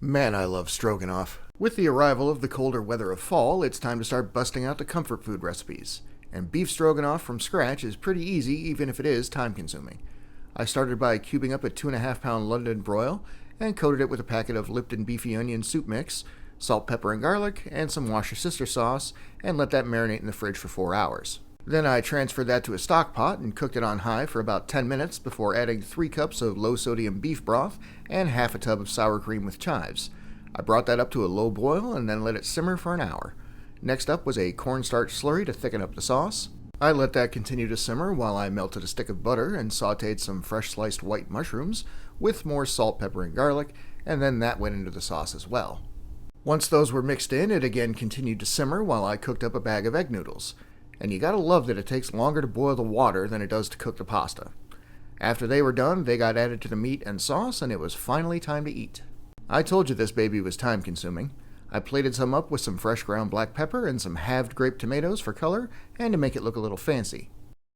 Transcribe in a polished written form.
Man, I love stroganoff. With the arrival of the colder weather of fall, it's time to start busting out the comfort food recipes. And beef stroganoff from scratch is pretty easy, even if it is time consuming. I started by cubing up a 2.5 pound London broil and coated it with a packet of Lipton beefy onion soup mix, salt, pepper, and garlic, and some wash your sister sauce, and let that marinate in the fridge for 4 hours. Then I transferred that to a stock pot and cooked it on high for about 10 minutes before adding 3 cups of low sodium beef broth and half a tub of sour cream with chives. I brought that up to a low boil and then let it simmer for an hour. Next up was a cornstarch slurry to thicken up the sauce. I let that continue to simmer while I melted a stick of butter and sauteed some fresh sliced white mushrooms with more salt, pepper, and garlic, and then that went into the sauce as well. Once those were mixed in, it again continued to simmer while I cooked up a bag of egg noodles. And you gotta love that it takes longer to boil the water than it does to cook the pasta. After they were done, they got added to the meat and sauce, and it was finally time to eat. I told you this baby was time consuming. I plated some up with some fresh ground black pepper and some halved grape tomatoes for color and to make it look a little fancy.